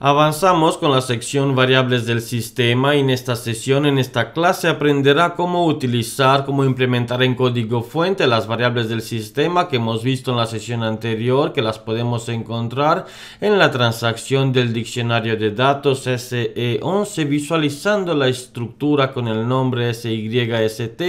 Avanzamos con la sección variables del sistema y en esta sesión, en esta clase, aprenderá cómo utilizar, cómo implementar en código fuente las variables del sistema que hemos visto en la sesión anterior, que las podemos encontrar en la transacción del diccionario de datos SE11, visualizando la estructura con el nombre SYST,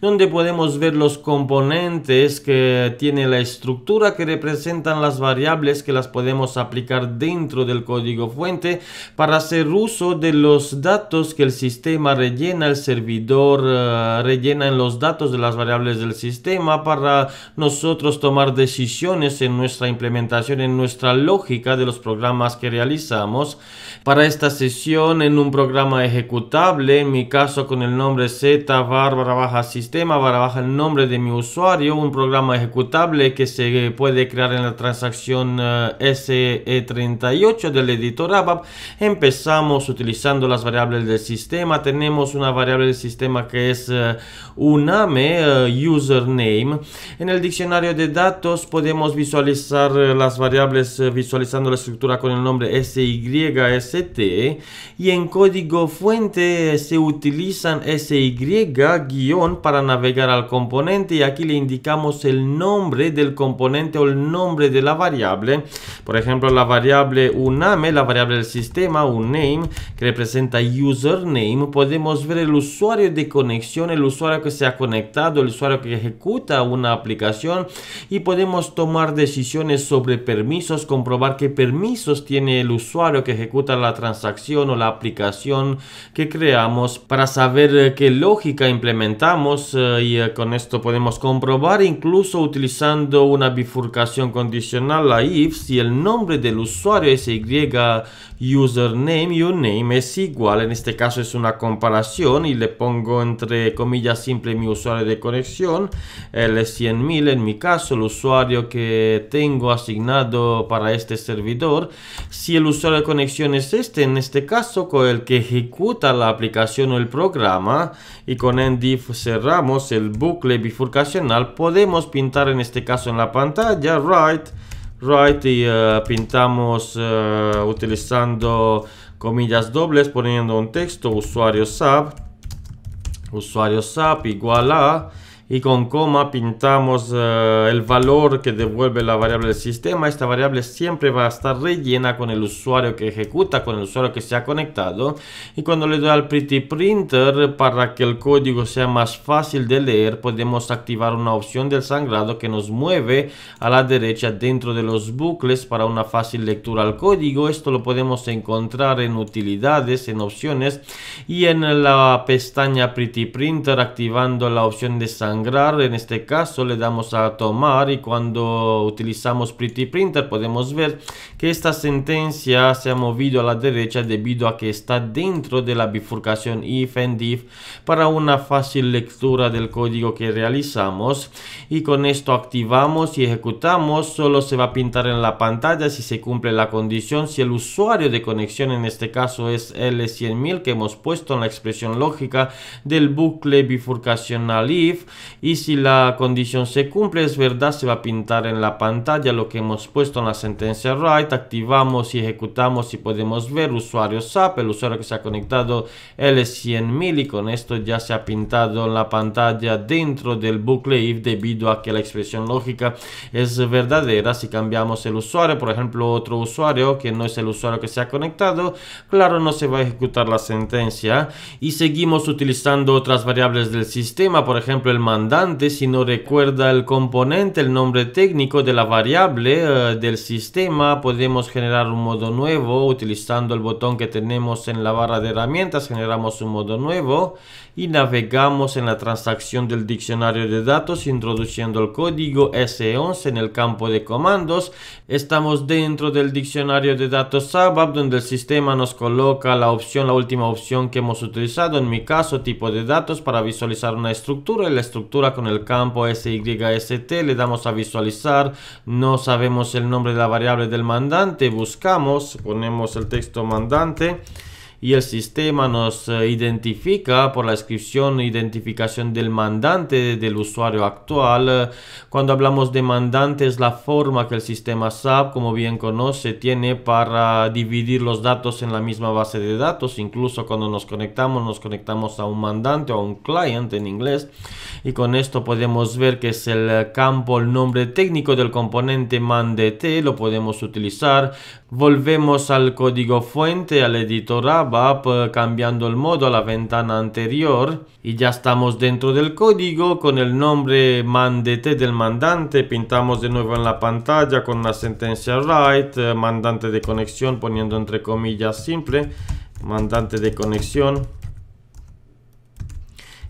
donde podemos ver los componentes que tiene la estructura que representan las variables que las podemos aplicar dentro del código fuente para hacer uso de los datos que el sistema rellena, el servidor rellena en los datos de las variables del sistema para nosotros tomar decisiones en nuestra implementación, en nuestra lógica de los programas que realizamos. Para esta sesión en un programa ejecutable, en mi caso con el nombre z_sistema el nombre de mi usuario, un programa ejecutable que se puede crear en la transacción SE38 del editor ABAP. Empezamos utilizando las variables del sistema. Tenemos una variable del sistema que es uname, username. En el diccionario de datos podemos visualizar las variables visualizando la estructura con el nombre SYST, y en código fuente se utilizan SY- para navegar al componente, y aquí le indicamos el nombre del componente o el nombre de la variable. Por ejemplo, la variable uname, la variable del sistema, uname, que representa username, podemos ver el usuario de conexión, el usuario que se ha conectado, el usuario que ejecuta una aplicación, y podemos tomar decisiones sobre permisos, comprobar qué permisos tiene el usuario que ejecuta la transacción o la aplicación que creamos, para saber qué lógica implementamos, y con esto podemos comprobar, incluso utilizando una bifurcación condicional, la if, si el nombre del usuario SY username, uname es igual. En este caso es una comparación y le pongo entre comillas simple mi usuario de conexión, el 100.000 en mi caso, el usuario que tengo asignado para este servidor. Si el usuario de conexión es en este caso, con el que ejecuta la aplicación o el programa, y con endif cerramos el bucle bifurcacional, podemos pintar en este caso en la pantalla write y pintamos utilizando comillas dobles, poniendo un texto usuario sub igual a, y con coma pintamos el valor que devuelve la variable del sistema. Esta variable siempre va a estar rellena con el usuario que ejecuta, con el usuario que se ha conectado. Y cuando le doy al pretty printer, para que el código sea más fácil de leer, podemos activar una opción del sangrado que nos mueve a la derecha dentro de los bucles para una fácil lectura al código. Esto lo podemos encontrar en utilidades, en opciones, y en la pestaña pretty printer, activando la opción de sangrado. En este caso le damos a tomar, y cuando utilizamos pretty printer podemos ver que esta sentencia se ha movido a la derecha debido a que está dentro de la bifurcación if and if, para una fácil lectura del código que realizamos. Y con esto activamos y ejecutamos. Solo se va a pintar en la pantalla si se cumple la condición, si el usuario de conexión en este caso es L100.000 que hemos puesto en la expresión lógica del bucle bifurcacional if. Y si la condición se cumple, es verdad, se va a pintar en la pantalla lo que hemos puesto en la sentencia write. Activamos y ejecutamos y podemos ver usuario SAP, el usuario que se ha conectado L100.000, y con esto ya se ha pintado en la pantalla dentro del bucle if, debido a que la expresión lógica es verdadera. Si cambiamos el usuario, por ejemplo otro usuario que no es el usuario que se ha conectado, claro, no se va a ejecutar la sentencia. Y seguimos utilizando otras variables del sistema, por ejemplo el mandante. Si no recuerda el componente, el nombre técnico de la variable del sistema, podemos generar un modo nuevo utilizando el botón que tenemos en la barra de herramientas. Generamos un modo nuevo y navegamos en la transacción del diccionario de datos introduciendo el código SE11 en el campo de comandos. Estamos dentro del diccionario de datos ABAP, donde el sistema nos coloca la opción, la última opción que hemos utilizado, en mi caso tipo de datos, para visualizar una estructura, y la estructura con el campo SYST le damos a visualizar. No sabemos el nombre de la variable del mandante, buscamos, ponemos el texto mandante y el sistema nos identifica por la identificación del mandante del usuario actual. Cuando hablamos de mandante es la forma que el sistema SAP, como bien conoce, tiene para dividir los datos en la misma base de datos. Incluso cuando nos conectamos a un mandante o a un client en inglés, y con esto podemos ver que es el campo, el nombre técnico del componente mandate, lo podemos utilizar. Volvemos al código fuente, al editor ABAP, cambiando el modo a la ventana anterior, y ya estamos dentro del código con el nombre mandate del mandante. Pintamos de nuevo en la pantalla con una sentencia write, mandante de conexión, poniendo entre comillas simple, mandante de conexión.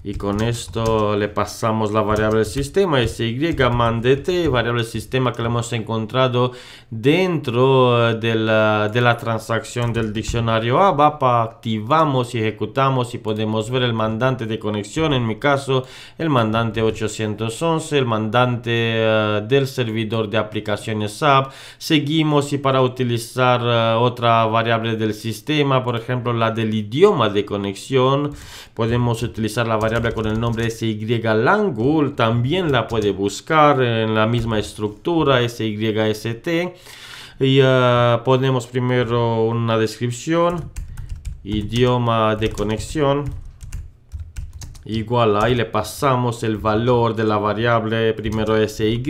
Y con esto le pasamos la variable sistema SY mandate, variable sistema que le hemos encontrado dentro de la transacción del diccionario ABAP. Activamos y ejecutamos y podemos ver el mandante de conexión, en mi caso el mandante 811, el mandante del servidor de aplicaciones SAP. Seguimos, y para utilizar otra variable del sistema, por ejemplo la del idioma de conexión, podemos utilizar la variable con el nombre SYLanguage. También la puede buscar en la misma estructura SYST, y ponemos primero una descripción, idioma de conexión igual a, y le pasamos el valor de la variable primero SY.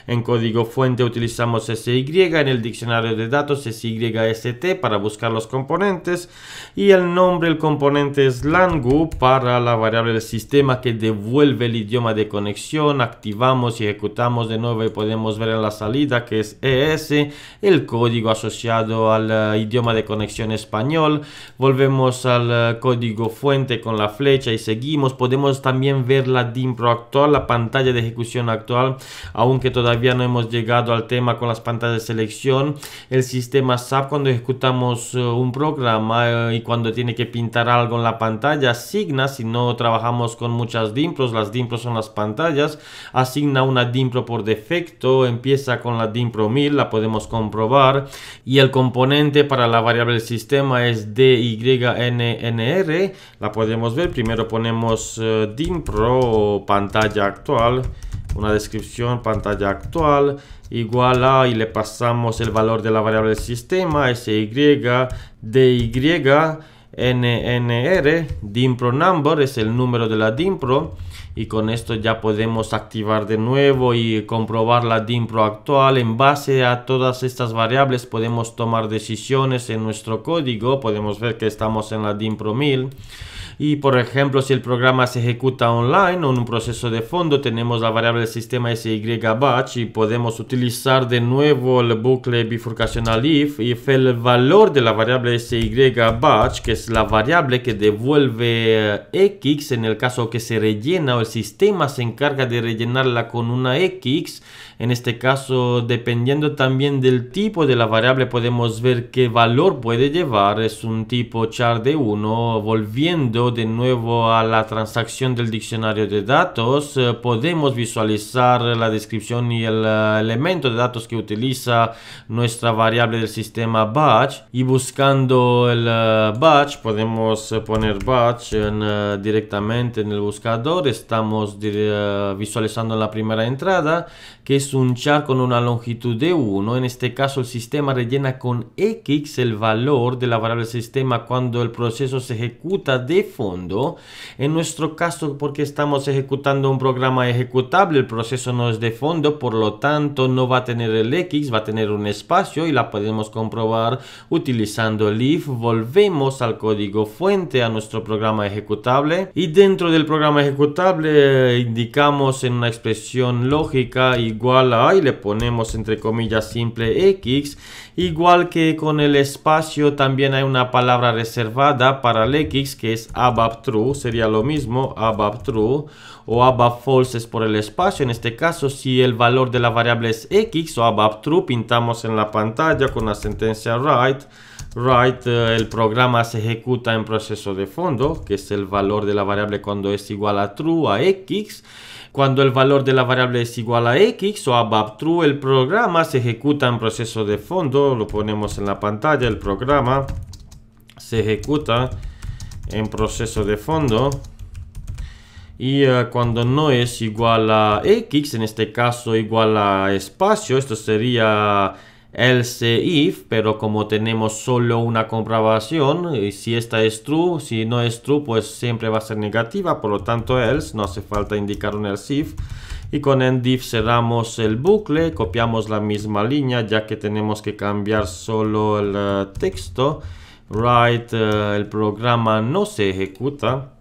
En código fuente utilizamos SY, en el diccionario de datos SYST para buscar los componentes, y el nombre del componente es language para la variable del sistema que devuelve el idioma de conexión. Activamos y ejecutamos de nuevo y podemos ver en la salida que es ES, el código asociado al idioma de conexión español. Volvemos al código fuente con la flecha y seguimos. Podemos también ver la DIMPRO actual, la pantalla de ejecución actual, aunque todavía no hemos llegado al tema con las pantallas de selección. El sistema SAP, cuando ejecutamos un programa y cuando tiene que pintar algo en la pantalla, asigna, si no trabajamos con muchas DIMPROs, las DIMPROs son las pantallas, asigna una DIMPRO por defecto, empieza con la DIMPRO 1000, la podemos comprobar, y el componente para la variable del sistema es DYNNR, la podemos ver. Primero ponemos DIMPRO pantalla actual, una descripción pantalla actual igual a, y le pasamos el valor de la variable del sistema SYDYNNR, DIMPRO number es el número de la DIMPRO, y con esto ya podemos activar de nuevo y comprobar la DIMPRO actual. En base a todas estas variables podemos tomar decisiones en nuestro código. Podemos ver que estamos en la DIMPRO 1000. Y por ejemplo, si el programa se ejecuta online o en un proceso de fondo, tenemos la variable del sistema SYBatch y podemos utilizar de nuevo el bucle bifurcacional if, y el valor de la variable SYBatch, que es la variable que devuelve X en el caso que se rellena, o el sistema se encarga de rellenarla con una X. En este caso, dependiendo también del tipo de la variable, podemos ver qué valor puede llevar. Es un tipo char de 1. Volviendo de nuevo a la transacción del diccionario de datos, podemos visualizar la descripción y el elemento de datos que utiliza nuestra variable del sistema batch, y buscando el batch podemos poner batch directamente en el buscador. Estamos visualizando la primera entrada, que es un char con una longitud de 1. En este caso el sistema rellena con X el valor de la variable del sistema cuando el proceso se ejecuta de fondo. En nuestro caso, porque estamos ejecutando un programa ejecutable, el proceso no es de fondo, por lo tanto no va a tener el X, va a tener un espacio, y la podemos comprobar utilizando el if. Volvemos al código fuente, a nuestro programa ejecutable, y dentro del programa ejecutable indicamos en una expresión lógica igual a, y le ponemos entre comillas simple X. Igual que con el espacio, también hay una palabra reservada para el X que es ABAP true, sería lo mismo ABAP true, o ABAP false es por el espacio. En este caso, si el valor de la variable es X o ABAP true, pintamos en la pantalla con la sentencia write. El programa se ejecuta en proceso de fondo, que es el valor de la variable cuando es igual a true, a X. Cuando el valor de la variable es igual a X o ABAP true, el programa se ejecuta en proceso de fondo. Lo ponemos en la pantalla, el programa. se ejecuta en proceso de fondo. Y cuando no es igual a X, en este caso igual a espacio, esto sería else if, pero como tenemos solo una comprobación, y si esta es true, si no es true, pues siempre va a ser negativa, por lo tanto else, no hace falta indicar un else if. Y con endif cerramos el bucle, copiamos la misma línea, ya que tenemos que cambiar solo el texto. Write, el programa no se ejecuta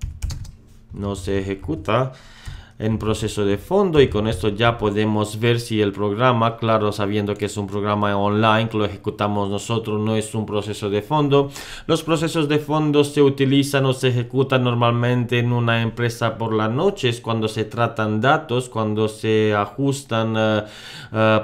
en proceso de fondo, y con esto ya podemos ver si el programa, claro, sabiendo que es un programa online que lo ejecutamos nosotros, no es un proceso de fondo. Los procesos de fondo se utilizan o se ejecutan normalmente en una empresa por la noche, es cuando se tratan datos, cuando se ajustan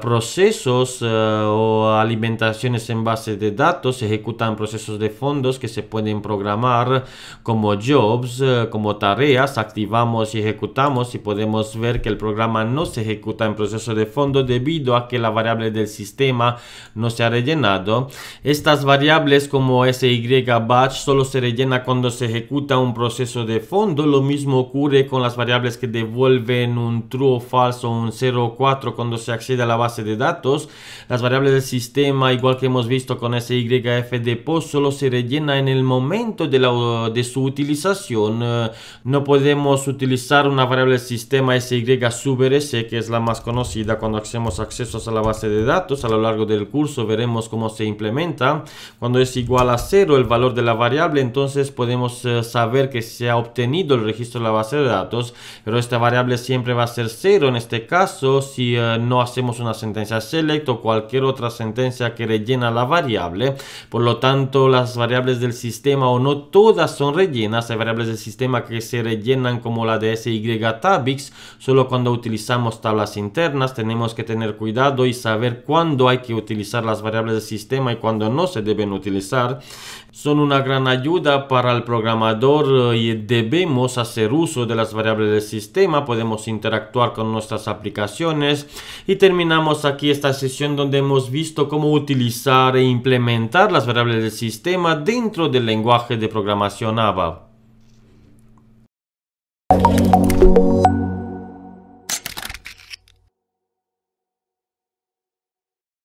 procesos o alimentaciones en base de datos. Se ejecutan procesos de fondos que se pueden programar como jobs, como tareas. Activamos y ejecutamos, y podemos ver que el programa no se ejecuta en proceso de fondo debido a que la variable del sistema no se ha rellenado. Estas variables como SY batch solo se rellena cuando se ejecuta un proceso de fondo. Lo mismo ocurre con las variables que devuelven un true o false o un 0 o 4 cuando se accede a la base de datos. Las variables del sistema, igual que hemos visto con SYF de post, solo se rellena en el momento de su utilización. No podemos utilizar una variable del sistema SY sub RS, que es la más conocida cuando hacemos accesos a la base de datos. A lo largo del curso veremos cómo se implementa. Cuando es igual a 0 el valor de la variable, entonces podemos saber que se ha obtenido el registro de la base de datos, pero esta variable siempre va a ser 0 en este caso si no hacemos una sentencia select o cualquier otra sentencia que rellena la variable. Por lo tanto, las variables del sistema, o no todas son rellenas, hay variables del sistema que se rellenan como la de SYTabix solo cuando utilizamos tablas internas. Tenemos que tener cuidado y saber cuándo hay que utilizar las variables del sistema y cuándo no se deben utilizar. Son una gran ayuda para el programador y debemos hacer uso de las variables del sistema. Podemos interactuar con nuestras aplicaciones, y terminamos aquí esta sesión donde hemos visto cómo utilizar e implementar las variables del sistema dentro del lenguaje de programación ABAP.